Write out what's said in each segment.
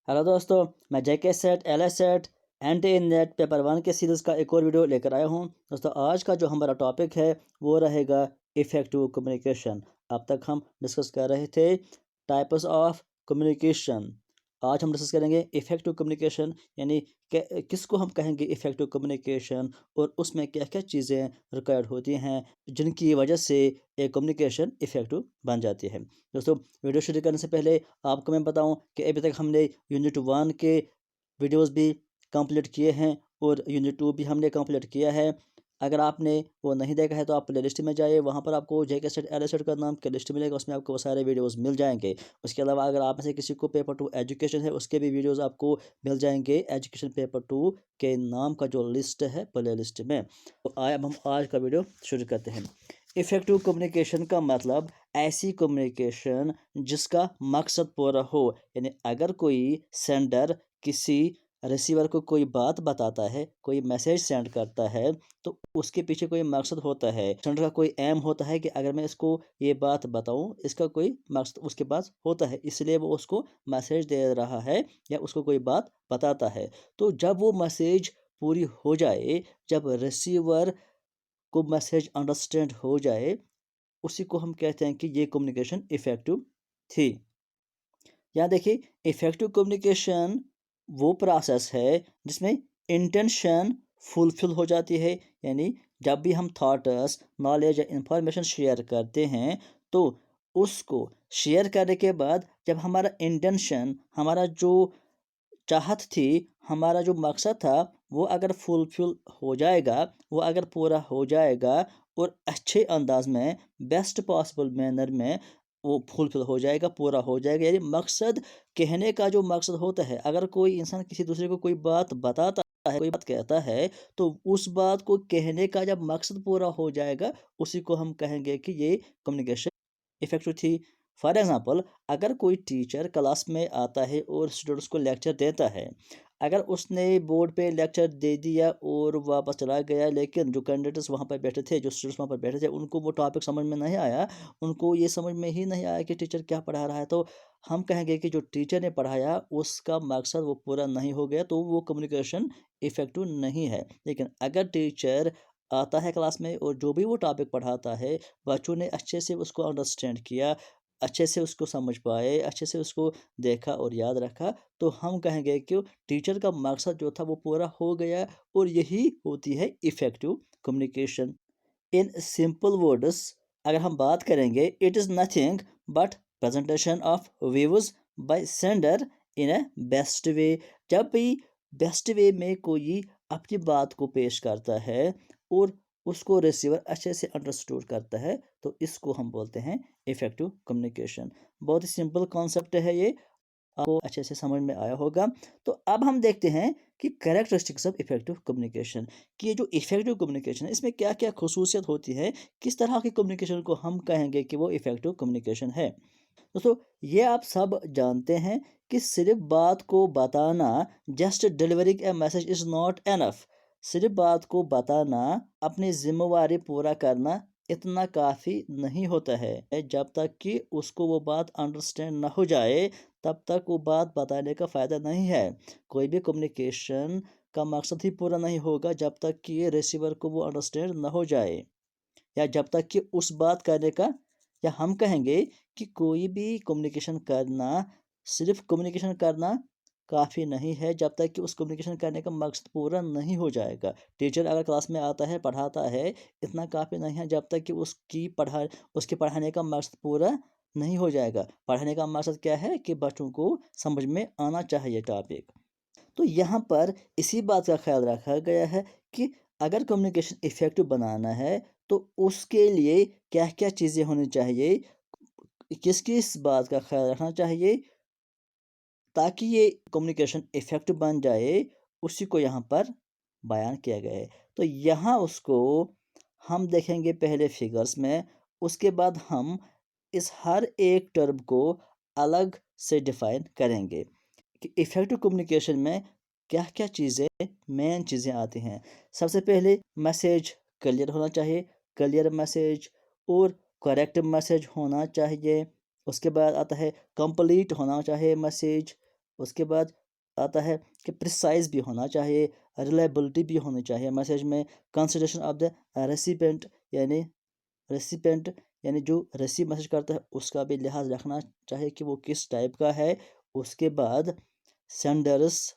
Hello दोस्तों, मैं JK SET L S SET N T NET paper one के series का एक और वीडियो लेकर आया हूं। दोस्तों, आज का जो हमारा टॉपिक है वो रहेगा इफ़ेक्टिव कम्युनिकेशन। अब तक हम डिस्कस कर रहे थे टाइप्स ऑफ कम्युनिकेशन। आज हम डिस्कस करेंगे इफ़ेक्टिव कम्युनिकेशन, यानी किसको हम कहेंगे इफ़ेक्टिव कम्युनिकेशन, और उसमें क्या क्या चीज़ें रिक्वायर्ड होती हैं जिनकी वजह से एक कम्युनिकेशन इफ़ेक्टिव बन जाती है। दोस्तों, वीडियो शुरू करने से पहले आपको मैं बताऊं कि अभी तक हमने यूनिट 1 के वीडियोस भी कंप्लीट किए हैं और यूनिट 2 भी हमने कंप्लीट किया है। अगर आपने वो नहीं देखा है तो आप प्ले लिस्ट में जाइए, वहाँ पर आपको जेके सेट एल सेट का नाम के लिस्ट मिलेगा, उसमें आपको वो सारे वीडियोस मिल जाएंगे। उसके अलावा अगर आप में से किसी को पेपर 2 एजुकेशन है, उसके भी वीडियोस आपको मिल जाएंगे एजुकेशन पेपर 2 के नाम का जो लिस्ट है प्ले लिस्ट में। तो अब हम आज का वीडियो शुरू करते हैं। इफ़ेक्टिव कम्युनिकेशन का मतलब ऐसी कम्युनिकेशन जिसका मकसद पूरा हो, यानी अगर कोई सेंडर किसी रिसीवर को कोई बात बताता है, कोई मैसेज सेंड करता है, तो उसके पीछे कोई मकसद होता है। सेंडर का कोई एम होता है कि अगर मैं इसको ये बात बताऊं, इसका कोई मकसद उसके पास होता है, इसलिए वो उसको मैसेज दे रहा है या उसको कोई बात बताता है। तो जब वो मैसेज पूरी हो जाए, जब रिसीवर को मैसेज अंडरस्टैंड हो जाए, उसी को हम कहते हैं कि ये कम्युनिकेशन इफ़ेक्टिव थी। यहाँ देखिए, इफ़ेक्टिव कम्युनिकेशन वो प्रोसेस है जिसमें इंटेंशन फुलफिल हो जाती है, यानी जब भी हम थॉट्स, नॉलेज या इंफॉर्मेशन शेयर करते हैं, तो उसको शेयर करने के बाद जब हमारा इंटेंशन, हमारा जो चाहत थी, हमारा जो मकसद था, वो अगर फुलफिल हो जाएगा, वो अगर पूरा हो जाएगा और अच्छे अंदाज में, बेस्ट पॉसिबल मैनर में वो फुलफिल हो जाएगा, पूरा हो जाएगा, यानी मकसद, कहने का जो मकसद होता है, अगर कोई इंसान किसी दूसरे को कोई बात बताता है, कोई बात कहता है, तो उस बात को कहने का जब मकसद पूरा हो जाएगा, उसी को हम कहेंगे कि ये कम्युनिकेशन इफेक्टिव थी। फॉर एग्जांपल, अगर कोई टीचर क्लास में आता है और स्टूडेंट्स को लेक्चर देता है, अगर उसने बोर्ड पे लेक्चर दे दिया और वापस चला गया, लेकिन जो कैंडिडेट्स वहाँ पर बैठे थे, जो स्टूडेंट्स वहाँ पर बैठे थे, उनको वो टॉपिक समझ में नहीं आया, उनको ये समझ में ही नहीं आया कि टीचर क्या पढ़ा रहा है, तो हम कहेंगे कि जो टीचर ने पढ़ाया उसका मकसद वो पूरा नहीं हो गया, तो वो कम्युनिकेशन इफेक्टिव नहीं है। लेकिन अगर टीचर आता है क्लास में और जो भी वो टॉपिक पढ़ाता है, बच्चों ने अच्छे से उसको अंडरस्टैंड किया, अच्छे से उसको समझ पाए, अच्छे से उसको देखा और याद रखा, तो हम कहेंगे कि टीचर का मकसद जो था वो पूरा हो गया, और यही होती है effective communication. In simple words अगर हम बात करेंगे, it is nothing but presentation of views by sender in a best way. जब भी बेस्ट वे में कोई अपनी बात को पेश करता है और उसको रिसीवर अच्छे से अंडरस्टूड करता है, तो इसको हम बोलते हैं इफ़ेक्टिव कम्युनिकेशन। बहुत ही सिंपल कॉन्सेप्ट है ये, आपको अच्छे से समझ में आया होगा। तो अब हम देखते हैं कि कैरेक्टरिस्टिक्स ऑफ इफेक्टिव कम्युनिकेशन, कि ये जो इफेक्टिव कम्युनिकेशन है इसमें क्या क्या खसूसियत होती है, किस तरह की कम्युनिकेशन को हम कहेंगे कि वो इफेक्टिव कम्युनिकेशन है। दोस्तों, ये आप सब जानते हैं कि सिर्फ बात को बताना, just delivering A message is not enough. सिर्फ बात को बताना, अपनी जिम्मेवारी पूरा करना इतना काफ़ी नहीं होता है। जब तक कि उसको वो बात अंडरस्टैंड ना हो जाए, तब तक वो बात बताने का फ़ायदा नहीं है। कोई भी कम्युनिकेशन का मकसद ही पूरा नहीं होगा जब तक कि ये रिसीवर को वो अंडरस्टैंड ना हो जाए, या जब तक कि उस बात करने का, या हम कहेंगे कि कोई भी कम्युनिकेशन करना, सिर्फ कम्युनिकेशन करना काफ़ी नहीं है जब तक कि उस कम्युनिकेशन करने का मकसद पूरा नहीं हो जाएगा। टीचर अगर क्लास में आता है, पढ़ाता है, इतना काफ़ी नहीं है जब तक कि उसके पढ़ाने का मकसद पूरा नहीं हो जाएगा। पढ़ाने का मकसद क्या है कि बच्चों को समझ में आना चाहिए टॉपिक। तो यहाँ पर इसी बात का ख्याल रखा गया है कि अगर कम्युनिकेशन इफ़ेक्टिव बनाना है, तो उसके लिए क्या क्या चीज़ें होनी चाहिए, किस किस बात का ख्याल रखना चाहिए, ताकि ये कम्युनिकेशन इफ़ेक्टिव बन जाए, उसी को यहाँ पर बयान किया गया है। तो यहाँ उसको हम देखेंगे पहले फिगर्स में, उसके बाद हम इस हर एक टर्म को अलग से डिफाइन करेंगे कि इफ़ेक्टिव कम्युनिकेशन में क्या क्या चीज़ें, मेन चीज़ें आती हैं। सबसे पहले मैसेज क्लियर होना चाहिए, क्लियर मैसेज और करेक्ट मैसेज होना चाहिए। उसके बाद आता है कंप्लीट होना चाहिए मैसेज, اس کے بعد آتا ہے کہ پریسائز بھی ہونا چاہیے، ریلائبلٹی بھی ہونی چاہیے میسیج میں، کنسیڈریشن آف دا ریسیپینٹ یعنی جو ریسیو میسیج کرتا ہے اس کا بھی لحاظ رکھنا چاہیے کہ وہ کس ٹائپ کا ہے۔ اس کے بعد سینڈرس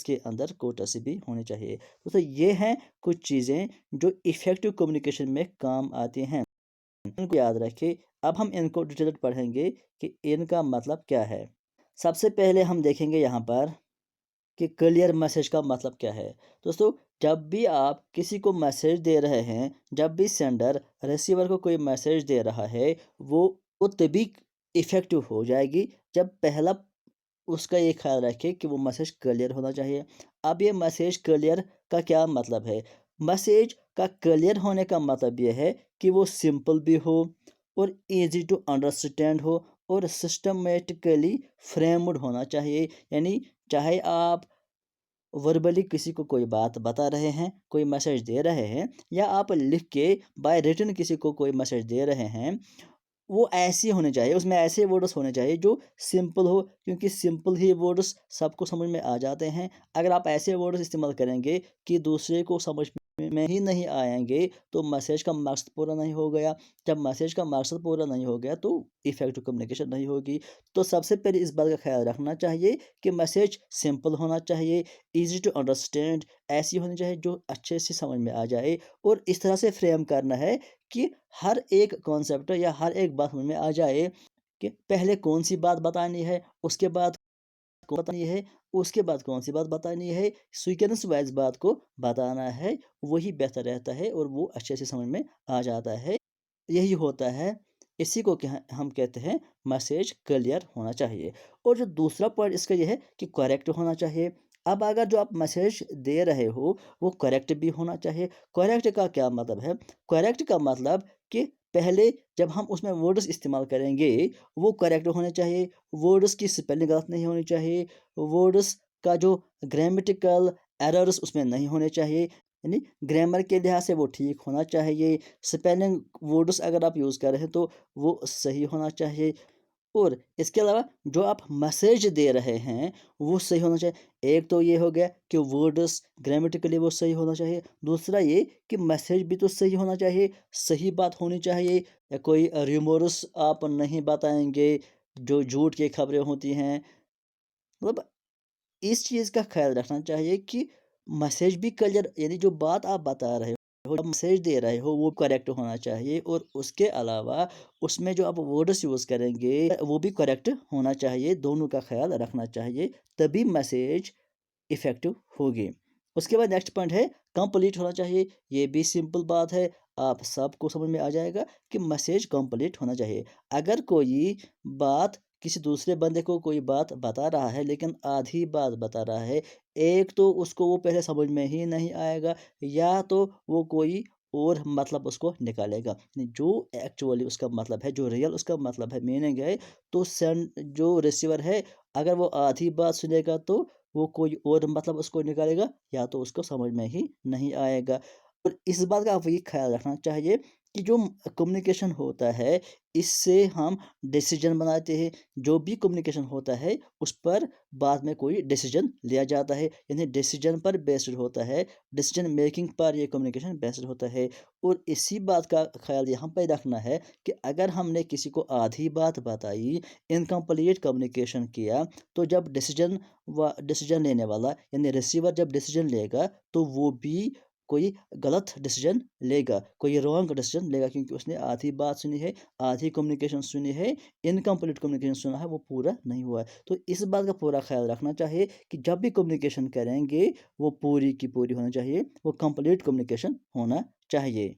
کے اندر کوٹسی بھی ہونی چاہیے۔ تو یہ ہیں کچھ چیزیں جو ایفیکٹو کمیونیکیشن میں کام آتی ہیں، ان کو یاد رکھیں۔ اب ہم ان کو ڈیٹیل پڑھیں گے کہ ان کا مطلب کیا ہے۔ سب سے پہلے ہم دیکھیں گے یہاں پر کہ کلیئر میسیج کا مطلب کیا ہے۔ دوستو جب بھی آپ کسی کو میسیج دے رہے ہیں، جب بھی سینڈر ریسیور کو کوئی میسیج دے رہا ہے، وہ تبھی ایفیکٹو ہو جائے گی جب پہلا اس کا یہ خیال رکھے کہ وہ میسیج کلیئر ہونا چاہیے۔ اب یہ میسیج کلیئر کا کیا مطلب ہے؟ میسیج کا کلیئر ہونے کا مطلب یہ ہے کہ وہ سمپل بھی ہو اور ایزی ٹو انڈرسٹینڈ ہو اور سسٹمیٹکلی فریمڈ ہونا چاہیے۔ یعنی چاہے آپ وربلی کسی کو کوئی بات بتا رہے ہیں، کوئی میسیج دے رہے ہیں، یا آپ لکھ کے بائی ریٹن کسی کو کوئی میسیج دے رہے ہیں، وہ ایسی ہونے چاہیے، اس میں ایسے ورڈس ہونے چاہیے جو سمپل ہو، کیونکہ سمپل ہی ورڈس سب کو سمجھ میں آ جاتے ہیں۔ اگر آپ ایسے ورڈس استعمال کریں گے کہ دوسرے کو سمجھ میں ہی نہیں آئیں گے تو میسیج کا مقصد پورا نہیں ہو گیا۔ جب میسیج کا مقصد پورا نہیں ہو گیا تو ایفیکٹو کمیونیکیشن نہیں ہوگی۔ تو سب سے پہلے اس بات کا خیال رکھنا چاہیے کہ میسیج سمپل ہونا چاہیے، ایزی ٹو انڈرسٹینڈ، ایسی ہونی چاہیے جو اچھے سے سمجھ میں آ جائے، اور اس طرح سے فریم کرنا ہے کہ ہر ایک کانسیپٹ یا ہر ایک بات سمجھ میں آ جائے کہ پہلے کون سی بات بتانی ہے، اس کے بعد کون بتانی ہے، اس کے بعد کون سی بات بتانی ہے، سیکوینس وائز بات کو بتانا ہے، وہی بہتر رہتا ہے اور وہ اچھے سے سمجھ میں آ جاتا ہے۔ یہی ہوتا ہے، اسی کو ہم کہتے ہیں میسیج کلیئر ہونا چاہیے۔ اور جو دوسرا پوائنٹ اس کا یہ ہے کہ کریکٹ ہونا چاہیے۔ اب اگر جو آپ میسیج دے رہے ہو وہ کریکٹ بھی ہونا چاہیے۔ کریکٹ کا کیا مطلب ہے؟ کریکٹ کا مطلب کہ پہلے جب ہم اس میں ورڈز استعمال کریں گے وہ کریکٹ ہونے چاہیے، ورڈز کی سپیلنگ غلط نہیں ہونی چاہیے، ورڈز کا جو گرامیٹیکل ایررز اس میں نہیں ہونے چاہیے، یعنی گرامر کے لحاظ سے وہ ٹھیک ہونا چاہیے، سپیلنگ ورڈز اگر آپ یوز کر رہے ہیں تو وہ صحیح ہونا چاہیے، اور اس کے علاوہ جو آپ میسیج دے رہے ہیں وہ صحیح ہونا چاہیے۔ ایک تو یہ ہو گیا کہ ورڈز گرامیٹیکلی وہ صحیح ہونا چاہیے، دوسرا یہ کہ میسیج بھی تو صحیح ہونا چاہیے، صحیح بات ہونی چاہیے، یا کوئی ریمورس آپ نہیں بتائیں گے جو جھوٹ کی خبریں ہوتی ہیں۔ مطلب اس چیز کا خیال رکھنا چاہیے کہ میسیج بھی کلیئر، یعنی جو بات آپ بتا رہے ہو، جب میسیج دے رہے ہو وہ کریکٹ ہونا چاہیے، اور اس کے علاوہ اس میں جو آپ ورڈز یوز کریں گے وہ بھی کریکٹ ہونا چاہیے، دونوں کا خیال رکھنا چاہیے، تبھی میسیج ایفیکٹو ہوگی۔ اس کے بعد نیکسٹ پوائنٹ ہے کمپلیٹ ہونا چاہیے۔ یہ بھی سمپل بات ہے، آپ سب کو سمجھ میں آ جائے گا کہ میسیج کمپلیٹ ہونا چاہیے۔ اگر کوئی بات کسی دوسرے بندے کو کوئی بات بتا رہا ہے لیکن آدھی بات بتا رہا ہے، ایک تو اس کو وہ پہلے سمجھ میں ہی نہیں آئے گا، یا تو وہ کوئی اور مطلب اس کو نکالے گا، جو ایکچولی اس کا مطلب ہے، جو ریئل اس کا مطلب ہے، میننگ ہے، تو جو ریسیور ہے اگر وہ آدھی بات سنے گا تو وہ کوئی اور مطلب اس کو نکالے گا، یا تو اس کو سمجھ میں ہی نہیں آئے گا۔ اور اس بات کا آپ یہ خیال رکھنا چاہیے کہ جو کمیونیکیشن ہوتا ہے اس سے ہم ڈیسیجن بناتے ہیں، جو بھی کمیونیکیشن ہوتا ہے اس پر بعد میں کوئی ڈیسیجن لیا جاتا ہے، یعنی ڈیسیجن پر بیسڈ ہوتا ہے، ڈیسیجن میکنگ پر یہ کمیونیکیشن بیسڈ ہوتا ہے۔ اور اسی بات کا خیال یہاں پہ رکھنا ہے کہ اگر ہم نے کسی کو آدھی بات بتائی، انکمپلیٹ کمیونیکیشن کیا، تو جب ڈیسیجن لینے والا یعنی ریسیور جب ڈیسیجن لے گا تو وہ بھی کوئی غلط ڈیسیجن لے گا، کوئی رانگ ڈیسیجن لے گا، کیونکہ اس نے آدھی بات سنی ہے، آدھی کمیونیکیشن سنی ہے، انکمپلیٹ کمیونیکیشن سنا ہے، وہ پورا نہیں ہوا ہے۔ تو اس بات کا پورا خیال رکھنا چاہیے کہ جب بھی کمیونیکیشن کریں گے وہ پوری کی پوری ہونا چاہیے، وہ کمپلیٹ کمیونیکیشن ہونا چاہیے۔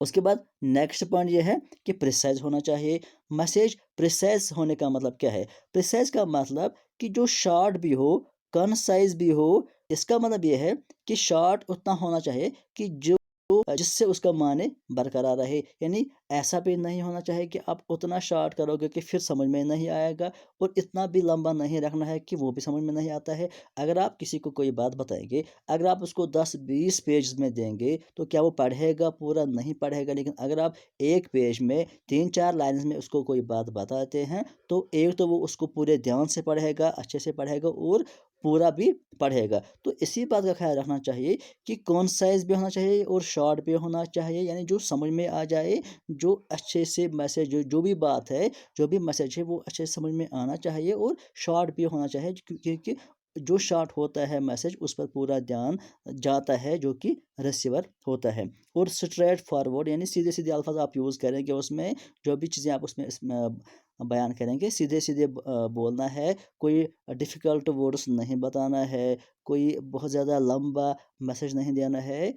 اس کے بعد نیکسٹ پوائنٹ یہ ہے کہ پریسائز ہونا چاہیے۔ میسیج پریسائز ہونے کا مطلب کیا ہے؟ پریسائز کا مطلب کہ جو شارٹ بھی ہو، کنسائز بھی ہو۔ اس کا مطلب یہ ہے کہ شارٹ اتنا ہونا چاہیے کہ جو जिससे उसका माने बरकरार रहे। यानी ऐसा भी नहीं होना चाहिए कि आप उतना शॉर्ट करोगे कि फिर समझ में नहीं आएगा, और इतना भी लंबा नहीं रखना है कि वो भी समझ में नहीं आता है। अगर आप किसी को कोई बात बताएंगे, अगर आप उसको 10-20 पेज में देंगे तो क्या वो पढ़ेगा? पूरा नहीं पढ़ेगा। लेकिन अगर आप एक पेज में 3-4 लाइन में उसको कोई बात बताते हैं, तो एक तो वो उसको पूरे ध्यान से पढ़ेगा, अच्छे से पढ़ेगा, और पूरा भी पढ़ेगा। तो इसी बात का ख्याल रखना चाहिए कि कॉन्साइज़ भी होना चाहिए और शॉर्ट भी होना चाहिए, यानी जो समझ में आ जाए, जो अच्छे से मैसेज, जो भी बात है, जो भी मैसेज है, वो अच्छे से समझ में आना चाहिए, और शॉर्ट भी होना चाहिए, क्योंकि जो शॉर्ट होता है मैसेज, उस पर पूरा ध्यान जाता है जो कि रिसीवर होता है। और स्ट्रेट फॉरवर्ड यानी सीधे सीधे अल्फाज आप यूज़ करेंगे उसमें, जो भी चीज़ें आप उसमें बयान करेंगे, सीधे सीधे बोलना है। कोई डिफ़िकल्ट वर्ड्स नहीं बताना है, कोई बहुत ज़्यादा लंबा मैसेज नहीं देना है।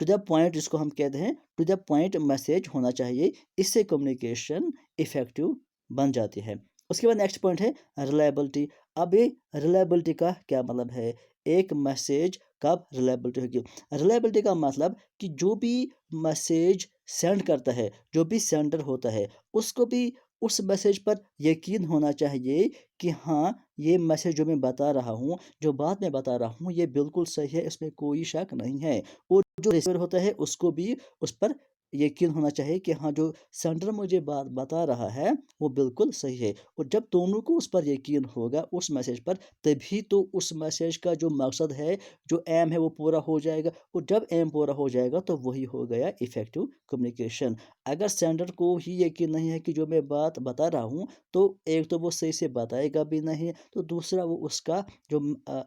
टू द पॉइंट, जिसको हम कहते हैं टू द पॉइंट मैसेज होना चाहिए। इससे कम्युनिकेशन इफ़ेक्टिव बन जाती है। उसके बाद नेक्स्ट पॉइंट है रिलायबिलिटी। अब ये रिलायबिलिटी का क्या मतलब है? एक मैसेज कब रिलायबिलिटी होगी? रिलायबिलिटी का मतलब कि जो भी मैसेज सेंड करता है, जो भी सेंडर होता है, उसको भी उस मैसेज पर यकीन होना चाहिए कि हाँ, ये मैसेज जो मैं बता रहा हूँ, जो बात मैं बता रहा हूँ, ये बिल्कुल सही है, इसमें कोई शक नहीं है। और जो रिसीवर होता है, उसको भी उस पर यकीन होना चाहिए कि हाँ, जो सेंडर मुझे बात बता रहा है वो बिल्कुल सही है। और जब दोनों को उस पर यकीन होगा, उस मैसेज पर, तभी तो उस मैसेज का जो मकसद है, जो एम है, वो पूरा हो जाएगा। और जब एम पूरा हो जाएगा तो वही हो गया इफ़ेक्टिव कम्युनिकेशन। अगर सेंडर को ही यकीन नहीं है कि जो मैं बात बता रहा हूँ, तो एक तो वो सही से बताएगा भी नहीं, तो दूसरा वो उसका जो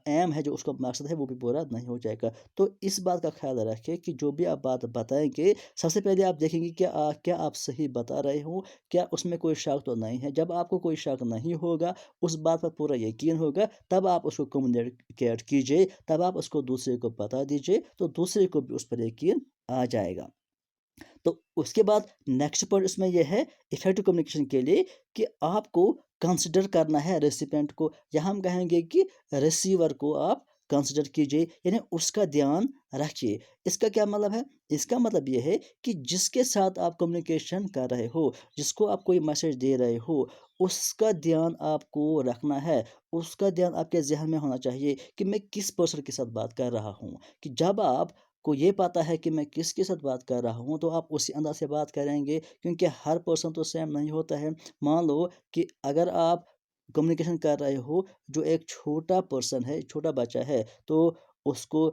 एम है, जो उसका मकसद है, वो भी पूरा नहीं हो जाएगा। तो इस बात का ख्याल रखें कि जो भी आप बात बताएंगे, सबसे पहले आप देखेंगे कि क्या आप सही बता रहे हो, क्या उसमें कोई शक तो नहीं है। जब आपको कोई शक नहीं होगा, उस बात पर पूरा यकीन होगा, तब आप उसको कम्युनिकेट कीजिए, तब आप उसको दूसरे को बता दीजिए, तो दूसरे को भी उस पर यकीन आ जाएगा। तो उसके बाद नेक्स्ट पॉइंट इसमें यह है इफेक्टिव कम्युनिकेशन के लिए, कि आपको कंसिडर करना है रेसिपेंट को, या हम कहेंगे कि रिसीवर को आप कंसिडर कीजिए, यानी उसका ध्यान रखिए। इसका क्या मतलब है? इसका मतलब यह है कि जिसके साथ आप कम्युनिकेशन कर रहे हो, जिसको आप कोई मैसेज दे रहे हो, उसका ध्यान आपको रखना है। उसका ध्यान आपके जहन में होना चाहिए कि मैं किस पर्सन के साथ बात कर रहा हूँ। कि जब आप को ये पता है कि मैं किसके साथ बात कर रहा हूँ, तो आप उसी अंदाज से बात करेंगे, क्योंकि हर पर्सन तो सेम नहीं होता है। मान लो कि अगर आप कम्युनिकेशन कर रहे हो, जो एक छोटा पर्सन है, छोटा बच्चा है, तो उसको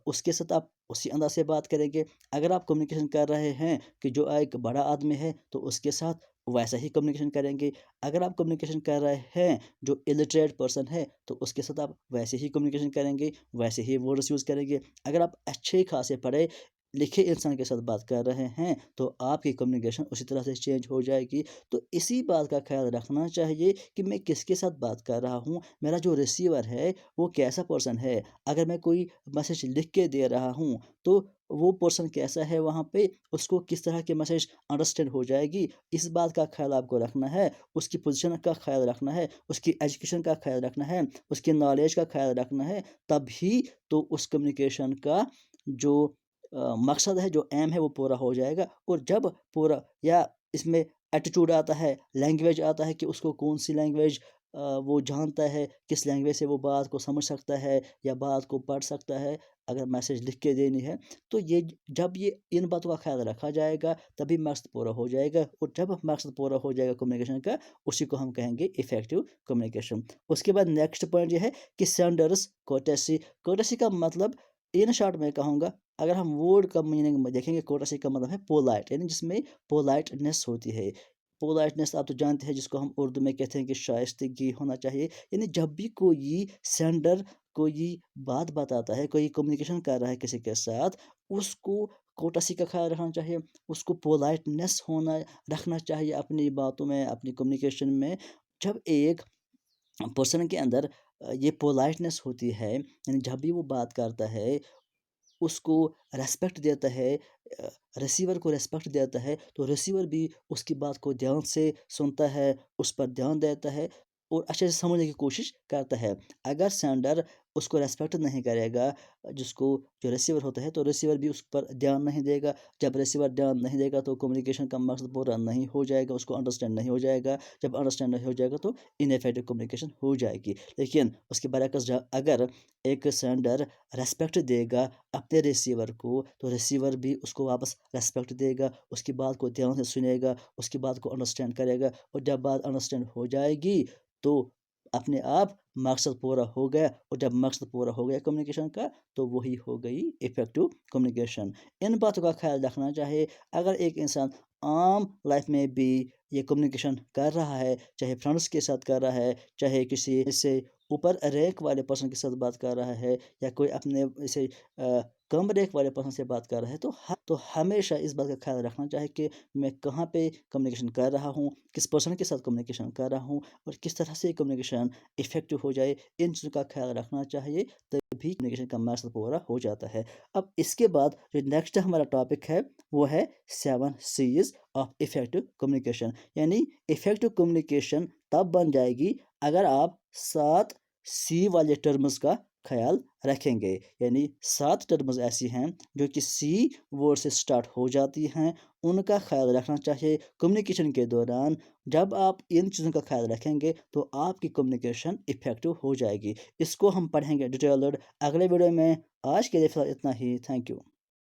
उसके साथ आप उसी अंदाज से बात करेंगे। अगर आप कम्युनिकेशन कर रहे हैं कि जो एक बड़ा आदमी है, तो उसके साथ वैसा ही कम्युनिकेशन करेंगे। अगर आप कम्युनिकेशन कर रहे हैं जो इलिटरेट पर्सन है, तो उसके साथ आप वैसे ही कम्युनिकेशन करेंगे, वैसे ही वर्ड्स यूज़ करेंगे। अगर आप अच्छे खासे पढ़े लिखे इंसान के साथ बात कर रहे हैं, तो आपकी कम्युनिकेशन उसी तरह से चेंज हो जाएगी। तो इसी बात का ख्याल रखना चाहिए कि मैं किसके साथ बात कर रहा हूँ, मेरा जो रिसीवर है वो कैसा पर्सन है। अगर मैं कोई मैसेज लिख के दे रहा हूँ, तो वो पर्सन कैसा है वहाँ पे, उसको किस तरह के मैसेज अंडरस्टैंड हो जाएगी, इस बात का ख्याल आपको रखना है। उसकी पोजीशन का ख्याल रखना है, उसकी एजुकेशन का ख्याल रखना है, उसकी नॉलेज का ख्याल रखना है। तभी तो उस कम्युनिकेशन का जो मकसद है, जो एम है, वो पूरा हो जाएगा। और जब पूरा, या इसमें एटीट्यूड आता है, लैंग्वेज आता है कि उसको कौन सी लैंग्वेज वो जानता है, किस लैंग्वेज से वो बात को समझ सकता है या बात को पढ़ सकता है, अगर मैसेज लिख के देनी है। तो ये जब ये इन बातों का ख्याल रखा जाएगा, तभी मकसद पूरा हो जाएगा। और जब मकसद पूरा हो जाएगा कम्युनिकेशन का, उसी को हम कहेंगे इफेक्टिव कम्युनिकेशन। उसके बाद नेक्स्ट पॉइंट ये है कि सेंडर्स कोर्टेसी। कोर्टेसी का मतलब, इन शॉर्ट में कहूँगा, अगर हम वर्ड का मीनिंग में देखेंगे, कोर्टेसी का मतलब है पोलाइट, यानी जिसमें पोलाइटनेस होती है। पोलाइटनेस आप तो जानते हैं, जिसको हम उर्दू में कहते हैं कि शाइस्तगी होना चाहिए। यानी जब भी कोई सेंडर कोई बात बताता है, कोई कम्युनिकेशन कर रहा है किसी के साथ, उसको कोर्टेसी का ख्याल रखना चाहिए, उसको पोलाइटनेस होना रखना चाहिए अपनी बातों में, अपनी कम्युनिकेशन में। जब एक पर्सन के अंदर ये पोलाइटनेस होती है, यानी जब भी वो बात करता है, उसको रेस्पेक्ट देता है, रिसीवर को रेस्पेक्ट देता है, तो रिसीवर भी उसकी बात को ध्यान से सुनता है, उस पर ध्यान देता है, और अच्छे से समझने की कोशिश करता है। अगर सेंडर اس کو ریسپیکٹ نہیں کرے گا جس کو جو ریسیور ہوتا ہے، تو ریسیور بھی اس پر دھیان نہیں دے گا. جب ریسیور دھیان نہیں دے گا تو کمیونیکیشن کا مقصد پورا نہیں ہو جائے گا، اس کو انڈرسٹینڈ نہیں ہو جائے گا. جب انڈرسٹینڈ نہیں ہو جائے گا تو انیفیکٹو کمیونیکیشن ہو جائے گی. لیکن اس کے برعکس اگر ایک سینڈر ریسپیکٹ دے گا اپنے ریسیور کو، تو ریسیور بھی اس کو واپس ریسپیکٹ دے گا، اس کی بات کو دھیان سے سنے گا، اس کی بات کو انڈرسٹینڈ کرے گا. اور جب بات انڈرسٹینڈ ہو جائے گی تو اپنے آپ مقصد پورا ہو گیا. اور جب مقصد پورا ہو گیا کمیونیکیشن کا تو وہی ہو گئی افیکٹو کمیونیکیشن. ان باتوں کا خیال رکھنا چاہیے. اگر ایک انسان عام لائف میں بھی یہ کمیونیکیشن کر رہا ہے، چاہے فرینڈس کے ساتھ کر رہا ہے، چاہے کسی سے اوپر رینک والے پرسن کے ساتھ بات کر رہا ہے، یا کوئی اپنے اسے کم رینک والے پرسن سے بات کر رہا ہے، تو ہمیشہ اس بات کا خیال رکھنا چاہیے کہ میں کہاں پہ کمیونیکیشن کر رہا ہوں، کس پرسن کے ساتھ کمیونیکیشن کر رہا ہوں، اور کس طرح سے کمیونیکیشن افیکٹو ہو جائے. ان چیزوں کا خیال رکھنا چاہیے، تبھی کمیونیکیشن کا مقصد پورا ہو جاتا ہے. اب اس کے بعد جو نیکسٹ ہمارا ٹاپک ہے وہ ہے 7 C's آف افیکٹو کمیونیکیشن. یعنی افیکٹو کمیونیکیشن تب بن جائے گی اگر آپ 7 سی والے ٹرمز کا خیال رکھیں گے. یعنی 7 ٹرمز ایسی ہیں جو کہ سی ورڈ سے سٹارٹ ہو جاتی ہیں، ان کا خیال رکھنا چاہیے کمیونیکیشن کے دوران. جب آپ ان چیزوں کا خیال رکھیں گے تو آپ کی کمیونیکیشن افیکٹو ہو جائے گی. اس کو ہم پڑھیں گے ڈیٹیلڈ اگلے ویڈیو میں. آج کے لیے فی الحال اتنا ہی. Thank you.